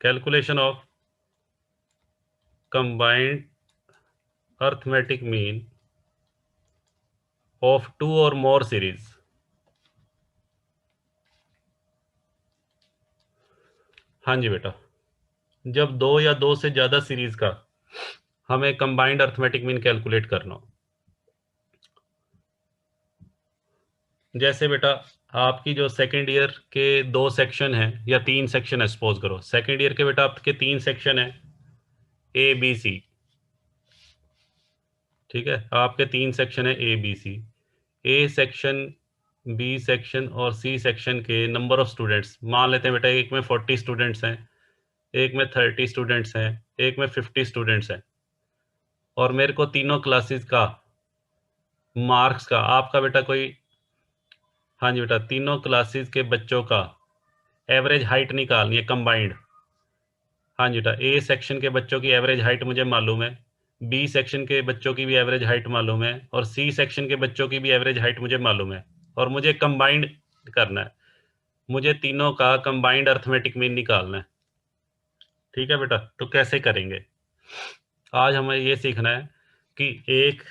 Calculation of combined arithmetic mean of two और more series. हाँ जी बेटा, जब दो या दो से ज्यादा सीरीज का हमें कंबाइंड अर्थमेटिक मीन कैलकुलेट करना हो। जैसे बेटा आपकी जो सेकेंड ईयर के दो सेक्शन हैं या तीन सेक्शन है, सपोज करो सेकेंड ईयर के बेटा आपके तीन सेक्शन है, ए बी सी। ठीक है, आपके तीन सेक्शन है A B C. A section, B section और सी सेक्शन के नंबर ऑफ स्टूडेंट्स मान लेते हैं बेटा, एक में 40 स्टूडेंट्स हैं, एक में 30 स्टूडेंट्स हैं, एक में 50 स्टूडेंट्स हैं। और मेरे को तीनों क्लासेस का मार्क्स का आपका बेटा कोई, हाँ जी बेटा, तीनों क्लासेस के बच्चों का एवरेज हाइट निकालनी है कंबाइंड। हाँ जी बेटा, ए सेक्शन के बच्चों की एवरेज हाइट मुझे मालूम है, बी सेक्शन के बच्चों की भी एवरेज हाइट मालूम है, और सी सेक्शन के बच्चों की भी एवरेज हाइट मुझे मालूम है। और मुझे कंबाइंड करना है, मुझे तीनों का कंबाइंड अर्थमेटिक मीन निकालना है। ठीक है बेटा, तो कैसे करेंगे? आज हमें ये सीखना है कि एक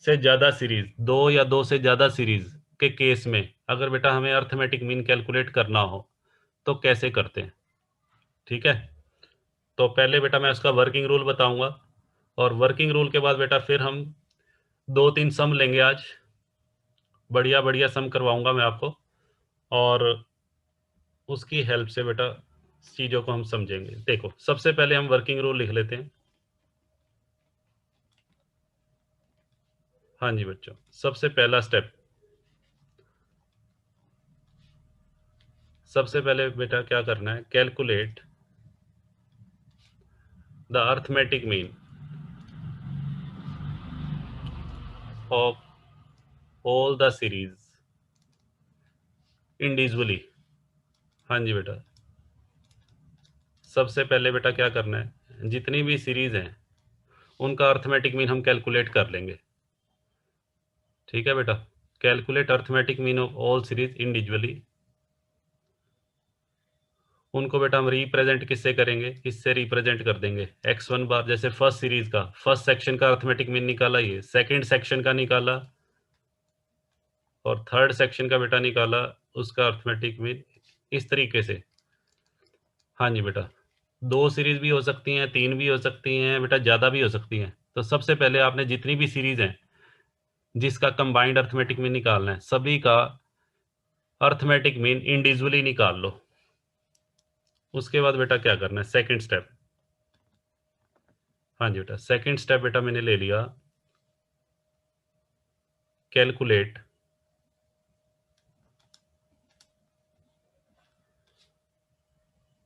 से ज़्यादा सीरीज, दो या दो से ज़्यादा सीरीज के केस में अगर बेटा हमें अर्थमेटिक मीन कैलकुलेट करना हो तो कैसे करते हैं। ठीक है, तो पहले बेटा मैं उसका वर्किंग रूल बताऊंगा, और वर्किंग रूल के बाद बेटा फिर हम दो तीन सम लेंगे आज, बढ़िया बढ़िया सम करवाऊंगा मैं आपको, और उसकी हेल्प से बेटा चीज़ों को हम समझेंगे। देखो सबसे पहले हम वर्किंग रूल लिख लेते हैं। हाँ जी बच्चों, सबसे पहला स्टेप, सबसे पहले बेटा क्या करना है, calculate the arithmetic mean of all the series individually. हाँ जी बेटा, सबसे पहले बेटा क्या करना है, जितनी भी सीरीज हैं उनका अर्थमेटिक मीन हम कैलकुलेट कर लेंगे। ठीक है बेटा, calculate arithmetic mean of all series individually. उनको बेटा हम रिप्रेजेंट किससे करेंगे, इससे रिप्रेजेंट कर देंगे x1 बार। जैसे फर्स्ट सीरीज का फर्स्ट सेक्शन का अर्थमेटिक मीन निकाला, ये सेकंड सेक्शन का निकाला, और थर्ड सेक्शन का बेटा निकाला उसका अर्थमेटिक मीन, इस तरीके से। हाँ जी बेटा, दो सीरीज भी हो सकती हैं, तीन भी हो सकती हैं बेटा, ज़्यादा भी हो सकती हैं। तो सबसे पहले आपने जितनी भी सीरीज हैं जिसका कंबाइंड अर्थमेटिक मीन निकालना है, सभी का अर्थमेटिक मीन इंडिविजुअली निकाल लो। उसके बाद बेटा क्या करना है, सेकंड स्टेप। हाँ जी बेटा, सेकंड स्टेप बेटा मैंने ले लिया, calculate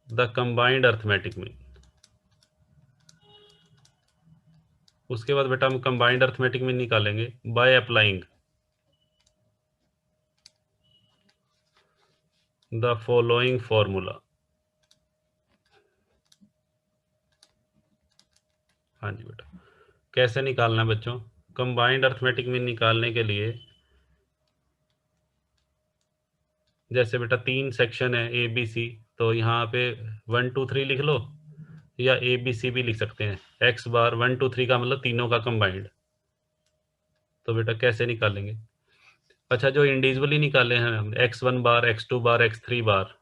the combined arithmetic mean. उसके बाद बेटा हम कंबाइंड अर्थमेटिक मीन निकालेंगे by applying the following formula. हाँ जी बेटा, कैसे निकालना है बच्चों, कंबाइंड अर्थमेटिक मीन निकालने के लिए जैसे बेटा तीन सेक्शन है ए बी सी, तो यहाँ पे 1 2 3 लिख लो, या ए बी सी भी लिख सकते हैं। एक्स बार 1 2 3 का मतलब तीनों का कंबाइंड। तो बेटा कैसे निकालेंगे, अच्छा जो इंडिविजुअली निकाले हैं हम x1 बार, x2 बार, x3 बार,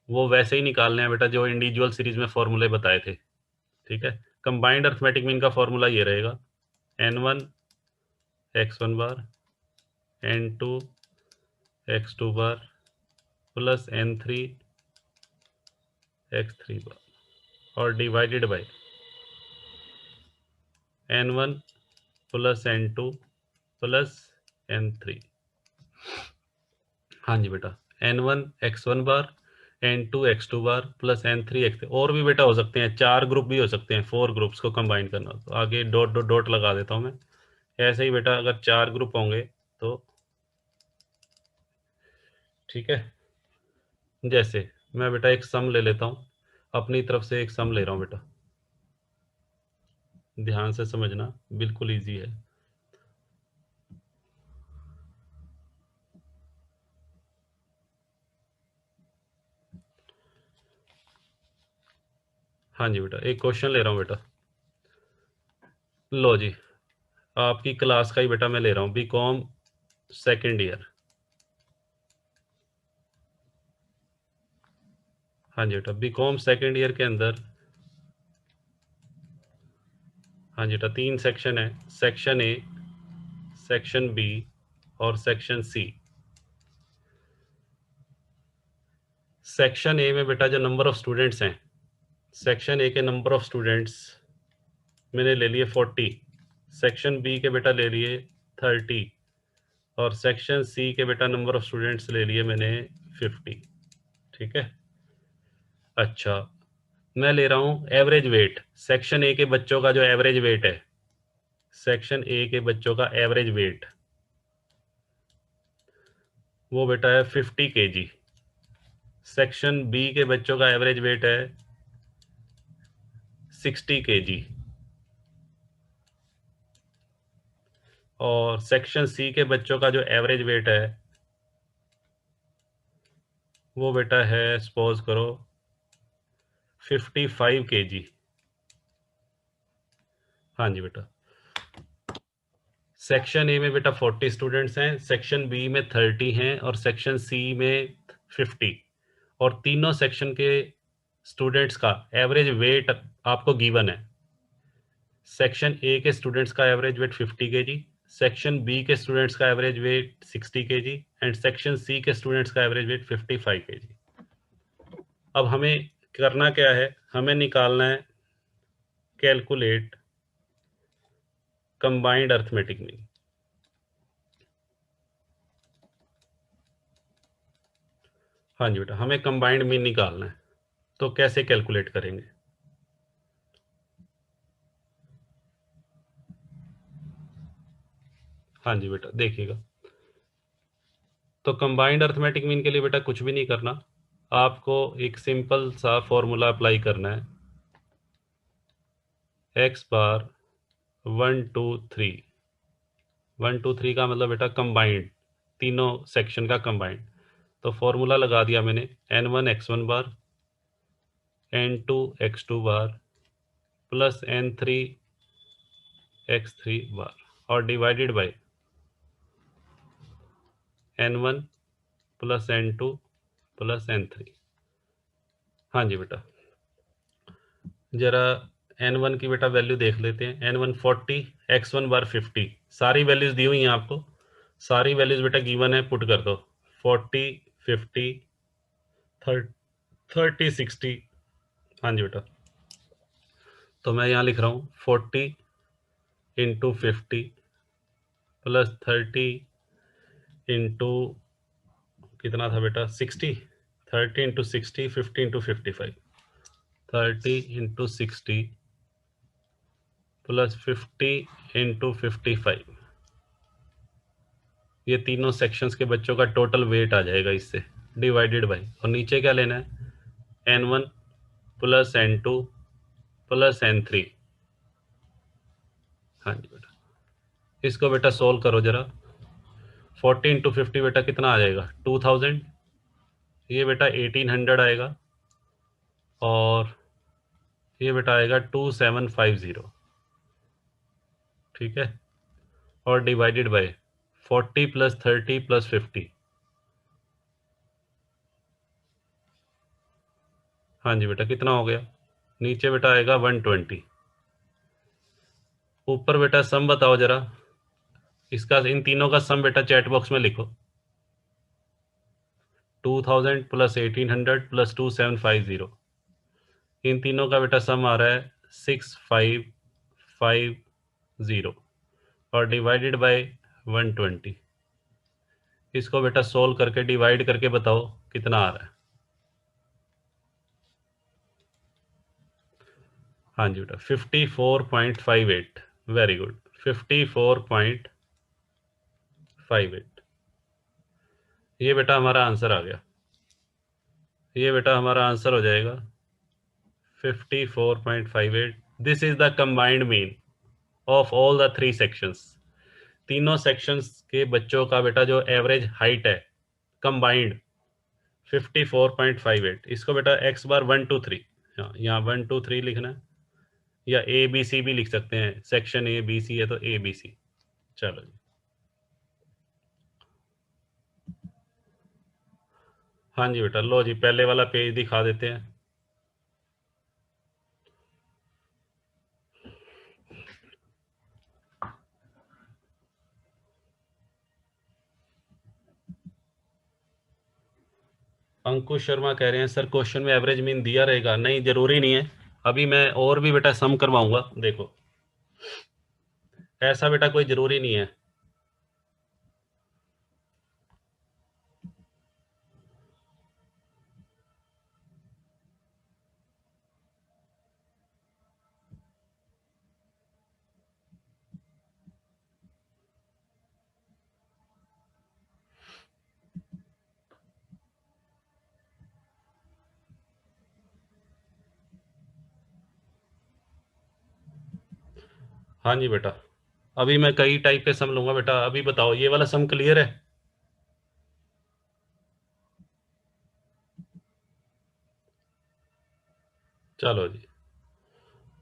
वो वैसे ही निकालने हैं बेटा जो इंडिविजुअल सीरीज में फॉर्मूले बताए थे। ठीक है, कंबाइंड अर्थमेटिक मीन का फॉर्मूला ये रहेगा, n1 x1 बार, n2 x2 बार, प्लस n3 x3 बार, और divided by n1 plus n2 plus n3। हाँ जी बेटा, n1 x1 बार, n2 x2 बार, प्लस n3 x3। और भी बेटा हो सकते हैं, चार ग्रुप भी हो सकते हैं, 4 ग्रुप्स को कंबाइन करना हो तो आगे डॉट डॉट डॉट लगा देता हूँ मैं। ऐसे ही बेटा अगर चार ग्रुप होंगे तो, ठीक है, जैसे मैं बेटा एक सम ले लेता हूँ, अपनी तरफ से एक सम ले रहा हूँ बेटा, ध्यान से समझना, बिल्कुल ईजी है। हाँ जी बेटा, एक क्वेश्चन ले रहा हूँ बेटा। लो जी, आपकी क्लास का ही बेटा मैं ले रहा हूँ, बीकॉम सेकेंड ईयर। हाँ जी बेटा, बीकॉम सेकेंड ईयर के अंदर, हाँ जी बेटा, 3 सेक्शन है, सेक्शन ए, सेक्शन बी और सेक्शन सी। सेक्शन ए में बेटा जो नंबर ऑफ स्टूडेंट्स हैं, सेक्शन ए के नंबर ऑफ स्टूडेंट्स मैंने ले लिए 40, सेक्शन बी के बेटा ले लिए 30 और सेक्शन सी के बेटा नंबर ऑफ स्टूडेंट्स ले लिए मैंने 50। ठीक है। अच्छा, मैं ले रहा हूँ एवरेज वेट। सेक्शन ए के बच्चों का जो एवरेज वेट है, सेक्शन ए के बच्चों का एवरेज वेट वो बेटा है 50 kg। सेक्शन बी के बच्चों का एवरेज वेट है 60 kg और सेक्शन सी के बच्चों का जो एवरेज वेट है वो बेटा है, सपोज करो 55 kg। हाँ जी बेटा, सेक्शन ए में बेटा 40 स्टूडेंट्स हैं, सेक्शन बी में 30 हैं और सेक्शन सी में 50। और तीनों सेक्शन के स्टूडेंट्स का एवरेज वेट आपको गिवन है। सेक्शन ए के स्टूडेंट्स का average weight 50 kg, section B के स्टूडेंट्स का average weight 60 kg and section C के स्टूडेंट्स का एवरेज वेट 55 kg। अब हमें करना क्या है, हमें निकालना है कैलकुलेट कंबाइंड अर्थमेटिक मीन। हाँ जी बेटा, हमें कंबाइंड मीन निकालना है, तो कैसे कैलकुलेट करेंगे? हाँ जी बेटा, देखिएगा, तो कंबाइंड अर्थमेटिक मीन के लिए बेटा कुछ भी नहीं करना, आपको एक सिंपल सा फॉर्मूला अप्लाई करना है, एक्स बार 1 2 3। 1 2 3 का मतलब बेटा कंबाइंड, तीनों सेक्शन का कंबाइंड। तो फॉर्मूला लगा दिया मैंने, n1 x1 बार, n2 x2 बार प्लस n3 x3 बार और divided by n1 plus n2 plus n3। हाँ जी बेटा, जरा n1 की बेटा वैल्यू देख लेते हैं। n1 40, x1 बार 50, सारी वैल्यूज दी हुई हैं आपको, सारी वैल्यूज बेटा गिवन है, पुट कर दो 40 50 30 60। हाँ जी बेटा, तो मैं यहाँ लिख रहा हूँ 40 इंटू 50 प्लस 30 इंटू कितना था बेटा 60, 30 into 60, 50 into 55, 30 into 60 plus 50 into 55। ये तीनों सेक्शंस के बच्चों का टोटल वेट आ जाएगा इससे, डिवाइडेड बाई, और नीचे क्या लेना है n1 plus n2 plus n3। हाँ जी बेटा, इसको बेटा सोल्व करो जरा। 40 इंटू 50 बेटा कितना आ जाएगा 2000, ये बेटा 1800 आएगा और ये बेटा आएगा 2750। ठीक है, और डिवाइडेड बाय 40 प्लस 30 प्लस 50। हाँ जी बेटा, कितना हो गया, नीचे बेटा आएगा 120। ऊपर बेटा सम बताओ जरा, इसका इन तीनों का सम बेटा चैट बॉक्स में लिखो। 2000 प्लस 1800 प्लस 2750, इन तीनों का बेटा सम आ रहा है 6550 और डिवाइडेड बाय 120। इसको बेटा सोल्व करके डिवाइड करके बताओ कितना आ रहा है। हाँ जी बेटा 54.58, वेरी गुड, 54.58। ये बेटा हमारा आंसर आ गया, ये बेटा हमारा आंसर हो जाएगा 54.58। This is the combined mean of all the 3 sections. तीनों सेक्शंस के बच्चों का बेटा जो एवरेज हाइट है कंबाइंड 54.58। इसको बेटा x बार 1 2 3, यहाँ 1 2 3 लिखना है, या ए बी सी भी लिख सकते हैं, सेक्शन ए बी सी है तो ए बी सी। चलो जी, हाँ जी बेटा, लो जी पहले वाला पेज दिखा देते हैं। अंकुश शर्मा कह रहे हैं सर क्वेश्चन में एवरेज मीन दिया रहेगा, नहीं जरूरी नहीं है, अभी मैं और भी बेटा सम करवाऊंगा, देखो ऐसा बेटा कोई जरूरी नहीं है। हाँ जी बेटा, अभी मैं कई टाइप के सम लूंगा बेटा, अभी बताओ ये वाला सम क्लियर है? चलो जी,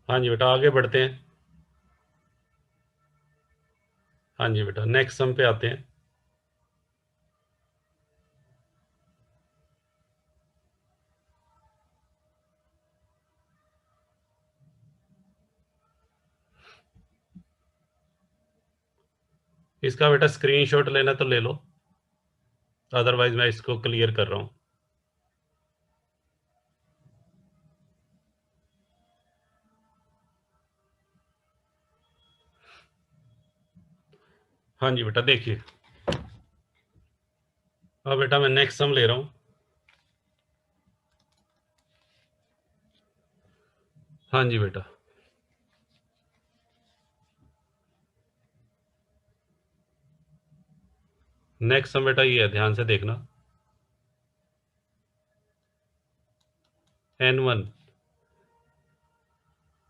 हाँ जी बेटा आगे बढ़ते हैं। हाँ जी बेटा नेक्स्ट सम पे आते हैं। इसका बेटा स्क्रीनशॉट लेना तो ले लो, अदरवाइज मैं इसको क्लियर कर रहा हूँ। हाँ जी बेटा देखिए, अब बेटा मैं नेक्स्ट सम ले रहा हूँ। हाँ जी बेटा, नेक्स्ट सम बेटा ये है, ध्यान से देखना। N1,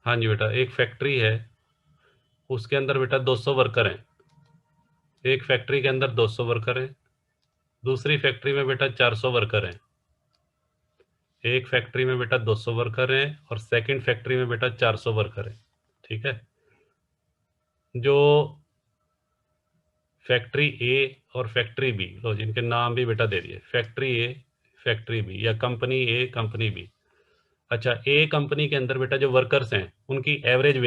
हाँ जी बेटा एक फैक्ट्री है, उसके अंदर बेटा 200 वर्कर हैं, एक फैक्ट्री के अंदर 200 वर्कर हैं, दूसरी फैक्ट्री में बेटा 400 वर्कर हैं, एक फैक्ट्री में बेटा 200 वर्कर हैं और सेकंड फैक्ट्री में बेटा 400 वर्कर हैं। ठीक है, जो फैक्ट्री ए और फैक्ट्री बी, लो जिनके नाम भी बेटा दे दिए, फैक्ट्री ए फैक्ट्री बी या कंपनी ए कंपनी बी। अच्छा, ए कंपनी के अंदर बेटा जो वर्कर्स हैं उनकी एवरेज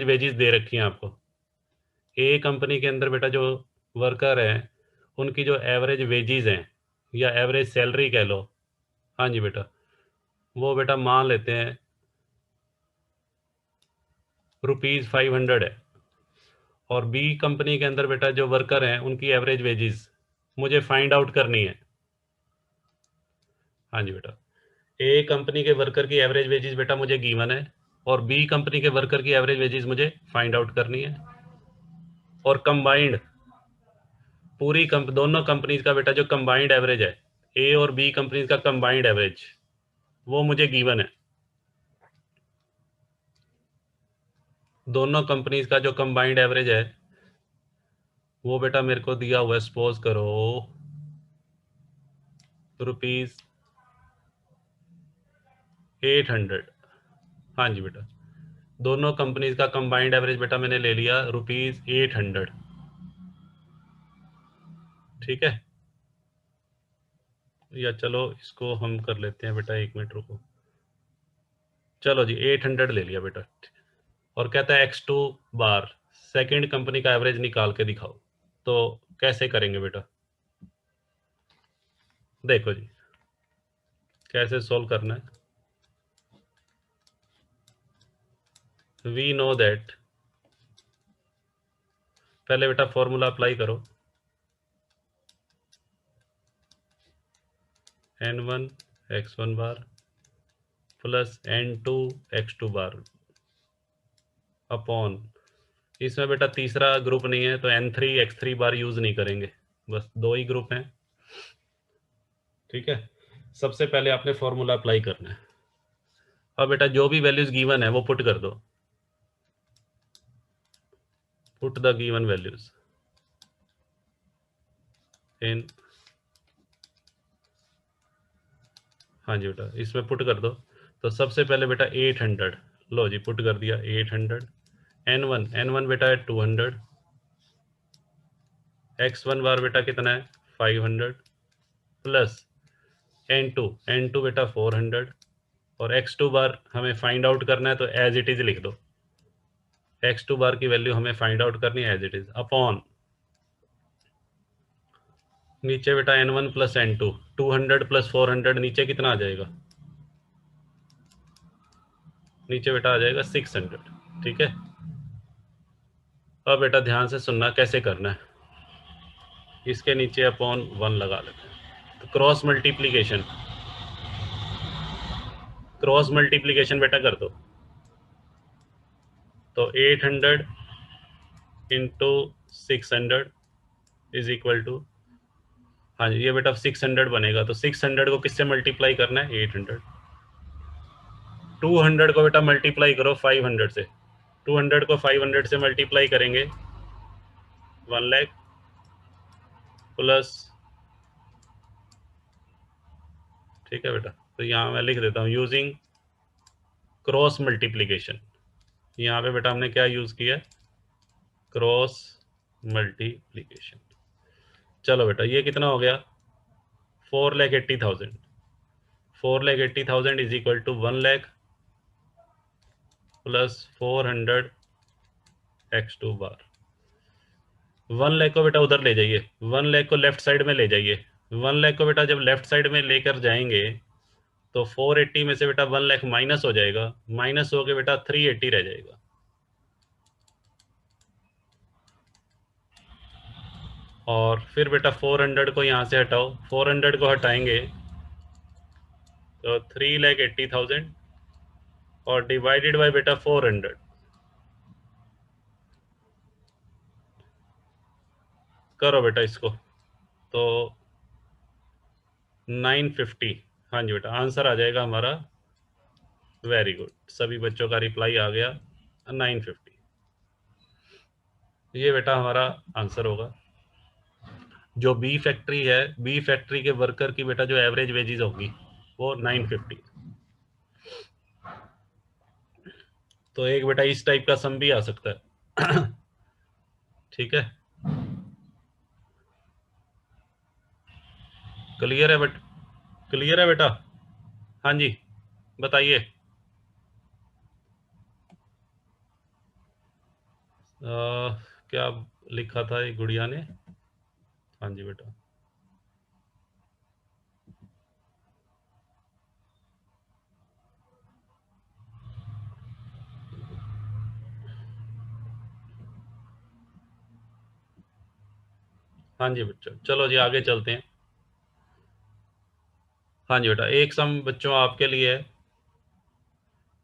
वेजेस दे रखी हैं आपको। ए कंपनी के अंदर बेटा जो वर्कर हैं उनकी जो एवरेज वेजेस हैं या एवरेज सैलरी कह लो, हाँ जी बेटा, वो बेटा मान लेते हैं ₹500 है। और बी कंपनी के अंदर बेटा जो वर्कर हैं उनकी एवरेज वेजेस मुझे फाइंड आउट करनी है। हाँ जी बेटा, ए कंपनी के वर्कर की एवरेज वेजेस बेटा मुझे गिवन है और बी कंपनी के वर्कर की एवरेज वेजेस मुझे फाइंड आउट करनी है। और कंबाइंड दोनों कंपनीज का बेटा जो कंबाइंड एवरेज है, ए और बी कंपनीज का कंबाइंड एवरेज, वो मुझे गिवन है। दोनों कंपनीज का जो कंबाइंड एवरेज है वो बेटा मेरे को दिया हुआ है, सपोज करो ₹800। हाँ जी बेटा, दोनों कंपनीज का कंबाइंड एवरेज बेटा मैंने ले लिया ₹800। ठीक है, या चलो इसको हम कर लेते हैं बेटा, 1 मिनट रुको। चलो जी 800 ले लिया बेटा। और कहता है X2 बार सेकंड कंपनी का एवरेज निकाल के दिखाओ, तो कैसे करेंगे बेटा? देखो जी कैसे सोल्व करना है। वी नो दैट, पहले बेटा फॉर्मूला अप्लाई करो, N1 X1 bar plus N2 X2 bar upon, इसमें बेटा तीसरा ग्रुप नहीं है तो N3 X3 बार यूज नहीं करेंगे, बस दो ही ग्रुप हैं। ठीक है, सबसे पहले आपने फॉर्मूला अप्लाई करना है। अब बेटा जो भी वैल्यूज गिवन है वो पुट कर दो, put the given values in हाँ जी बेटा, इसमें पुट कर दो। तो सबसे पहले बेटा 800, लो जी पुट कर दिया 800। N1 बेटा है 200। X1 बार बेटा कितना है 500 प्लस N2 बेटा 400। और X2 बार हमें फाइंड आउट करना है, तो एज इट इज लिख दो। X2 बार की वैल्यू हमें फाइंड आउट करनी है एज इट इज, अपॉन नीचे बेटा N1 प्लस N2, 200 प्लस 400 नीचे कितना आ जाएगा, नीचे बेटा आ जाएगा 600। ठीक है, अब बेटा ध्यान से सुनना कैसे करना है। इसके नीचे अपॉन 1 लगा लेते हैं। तो क्रॉस मल्टीप्लीकेशन बेटा कर दो। तो 800 इंटू 600 इज इक्वल टू, हाँ जी ये बेटा 600 बनेगा। तो 600 को किससे मल्टीप्लाई करना है, 800। 200 को बेटा मल्टीप्लाई करो 500 से। 200 को 500 से मल्टीप्लाई करेंगे 1 लाख प्लस, ठीक है बेटा। तो यहाँ मैं लिख देता हूँ यूजिंग क्रॉस मल्टीप्लीकेशन। यहाँ पे बेटा हमने क्या यूज किया, क्रॉस मल्टीप्लीकेशन। चलो बेटा ये कितना हो गया, 4,80,000। 4,80,000 is equal to 1 lakh plus 400 X2 bar. 1 lakh को बेटा उधर ले जाइए, 1 लाख को लेफ्ट साइड में ले जाइए। 1 लाख को बेटा जब लेफ्ट साइड में लेकर जाएंगे तो 480 में से बेटा 1 लाख माइनस हो जाएगा, माइनस हो के बेटा 380 रह जाएगा। और फिर बेटा 400 को यहाँ से हटाओ, 400 को हटाएंगे तो 3,80,000 और डिवाइडेड बाय बेटा 400 करो बेटा इसको, तो 950। हाँ जी बेटा आंसर आ जाएगा हमारा। वेरी गुड, सभी बच्चों का रिप्लाई आ गया 950। ये बेटा हमारा आंसर होगा। जो बी फैक्ट्री है, बी फैक्ट्री के वर्कर की बेटा जो एवरेज वेजेस होगी वो 950। तो एक बेटा इस टाइप का सम भी आ सकता है। ठीक है, क्लियर है बट, क्लियर है बेटा। हाँ जी बताइए। क्या लिखा था ये गुड़िया ने, हाँ जी बेटा। हाँ जी बच्चों चलो जी आगे चलते हैं। हाँ जी बेटा एक सम बच्चों आपके लिए है,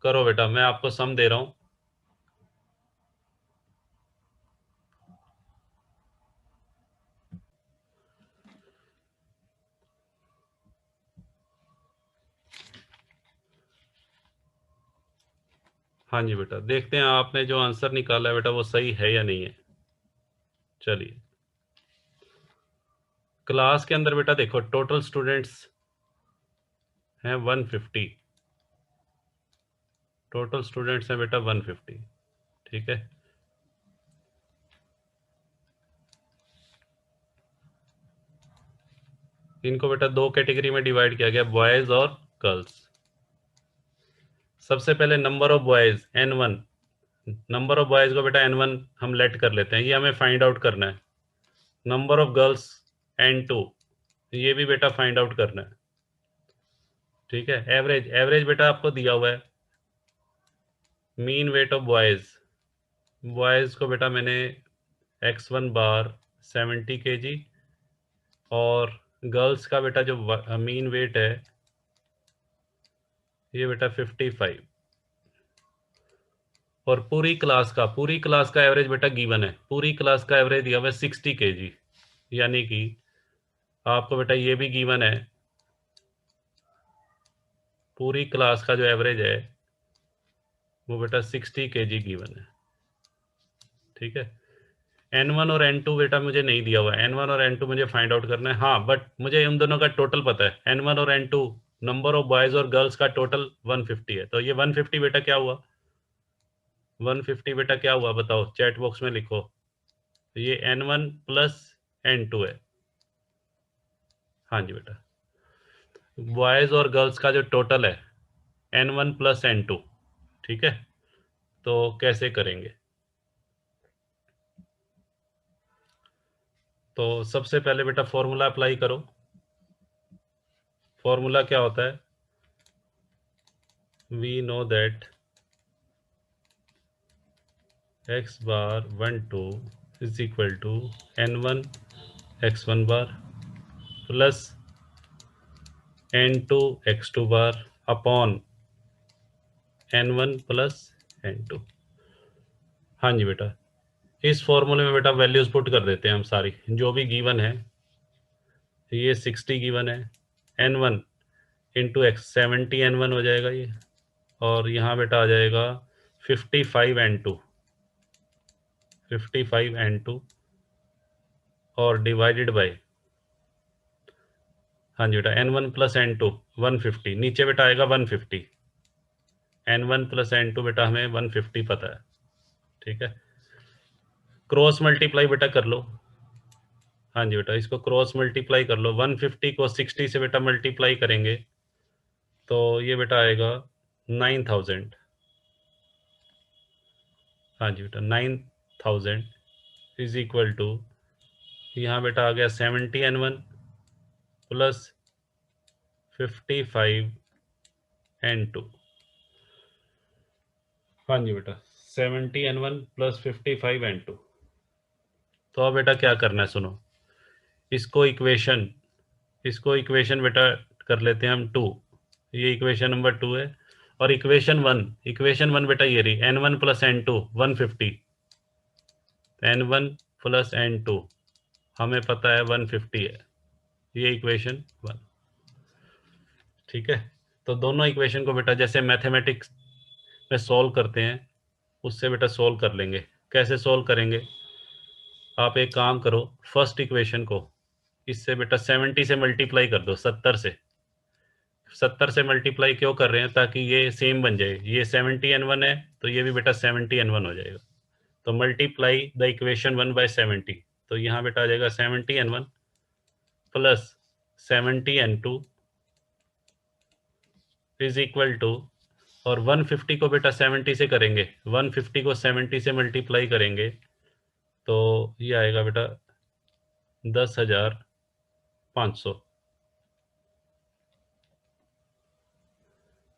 करो बेटा मैं आपको सम दे रहा हूँ। हाँ जी बेटा देखते हैं आपने जो आंसर निकाला है बेटा वो सही है या नहीं है। चलिए क्लास के अंदर बेटा देखो टोटल स्टूडेंट्स हैं 150, टोटल स्टूडेंट्स हैं बेटा 150। ठीक है, इनको बेटा दो कैटेगरी में डिवाइड किया गया, बॉयज और गर्ल्स। सबसे पहले number of boys N1, number of boys को बेटा N1 हम लेट कर लेते हैं, ये हमें फाइंड आउट करना है। नंबर ऑफ गर्ल्स N2, ये भी बेटा फाइंड आउट करना है। ठीक है, एवरेज, एवरेज बेटा आपको दिया हुआ है। Mean weight of boys, boys को बेटा मैंने X1 बार 70 kg और गर्ल्स का बेटा जो मीन वेट है ये बेटा 55। और पूरी क्लास का एवरेज बेटा गिवन है, पूरी क्लास का एवरेज दिया हुआ है 60 kg। यानी कि आपको बेटा ये भी गिवन है, पूरी क्लास का जो एवरेज है वो बेटा 60 kg गिवन है। ठीक है, N1 और N2 बेटा मुझे नहीं दिया हुआ है, N1 और N2 मुझे फाइंड आउट करना है। हाँ बट मुझे उन दोनों का टोटल पता है, N1 और N2 नंबर ऑफ बॉयज और गर्ल्स का टोटल 150 है। तो ये 150 बेटा क्या हुआ, 150 बेटा क्या हुआ बताओ, चैट बॉक्स में लिखो। ये n1 प्लस n2 है। हाँ जी बेटा, बॉयज और गर्ल्स का जो टोटल है n1 प्लस n2। ठीक है, तो कैसे करेंगे? तो सबसे पहले बेटा फॉर्मूला अप्लाई करो। फॉर्मूला क्या होता है? We know that x bar 1 2 is equal to n1 x1 bar plus n2 x2 bar upon n1 plus n2। हाँ जी बेटा, इस फॉर्मूले में बेटा वैल्यूज पुट कर देते हैं हम सारी जो भी गिवन है। ये 60 गिवन है, n1 इंटू एक्स 70 n1 हो जाएगा ये, और यहाँ बेटा आ जाएगा 55 n2, 55 n2 और डिवाइडेड बाय, हाँ जी बेटा n1 प्लस n2 150, नीचे बेटा आएगा 150, n1 प्लस n2 बेटा हमें 150 पता है। ठीक है, क्रॉस मल्टीप्लाई बेटा कर लो। हाँ जी बेटा, इसको क्रॉस मल्टीप्लाई कर लो, 150 को 60 से बेटा मल्टीप्लाई करेंगे तो ये बेटा आएगा 9000। हाँ जी बेटा 9000 इज इक्वल टू, यहाँ बेटा आ गया 70 n1 प्लस 55 n2। हाँ जी बेटा 70 n1 प्लस 55 n2। तो अब बेटा क्या करना है सुनो, इसको इक्वेशन बेटा कर लेते हैं हम 2। ये इक्वेशन नंबर 2 है, और इक्वेशन वन बेटा ये रही n1 plus n2 150, n1 plus n2 हमें पता है 150 है, ये इक्वेशन 1। ठीक है, तो दोनों इक्वेशन को बेटा जैसे मैथमेटिक्स में सॉल्व करते हैं उससे बेटा सॉल्व कर लेंगे। कैसे सॉल्व करेंगे? आप एक काम करो, फर्स्ट इक्वेशन को इससे बेटा 70 से मल्टीप्लाई कर दो, 70 से मल्टीप्लाई क्यों कर रहे हैं? ताकि ये सेम बन जाए, ये 70 n1 है तो ये भी बेटा 70 n1 हो जाएगा। तो मल्टीप्लाई द इक्वेशन 1 बाय 70, तो यहाँ बेटा आ जाएगा 70 n1 plus 70 n2 is equal to, और 150 को बेटा 70 से करेंगे, 150 को 70 से मल्टीप्लाई करेंगे तो ये आएगा बेटा 10,500।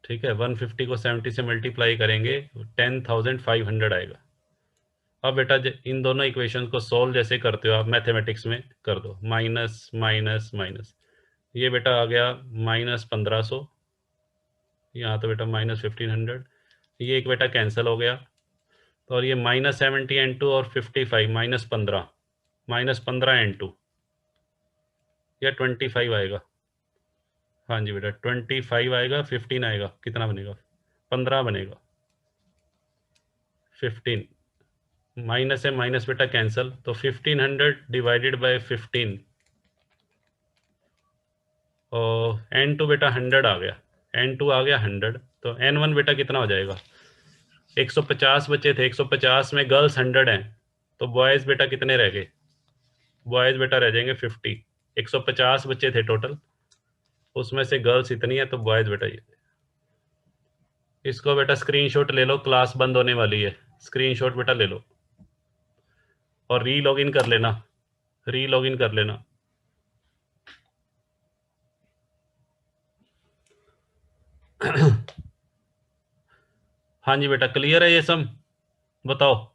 ठीक है, 150 को 70 से मल्टीप्लाई करेंगे 10,500 आएगा। अब बेटा इन दोनों इक्वेशन को सोल्व जैसे करते हो आप मैथमेटिक्स में कर दो, माइनस माइनस माइनस, ये बेटा आ गया -1500, यहाँ तो बेटा -1500, ये एक बेटा कैंसिल हो गया, तो और ये -70 n2 और 55 -15 n2 या 25 आएगा। हाँ जी बेटा 25 आएगा, 15 आएगा, कितना बनेगा? 15 बनेगा। 15 माइनस है, माइनस बेटा कैंसिल, तो 1500 डिवाइडेड बाय 15 और n2 बेटा 100 आ गया, n2 आ गया 100, तो n1 बेटा कितना हो जाएगा? 150 बचे थे, 150 में गर्ल्स 100 हैं, तो बॉयज़ बेटा कितने रह गए? बॉयज़ बेटा रह जाएंगे 50। 150 बच्चे थे टोटल, उसमें से गर्ल्स इतनी है तो बॉयज़ बेटा ये। इसको बेटा स्क्रीनशॉट ले लो, क्लास बंद होने वाली है, स्क्रीनशॉट बेटा ले लो और री लॉगिन कर लेना, री लॉगिन कर लेना। हाँ जी बेटा क्लियर है ये सब? बताओ।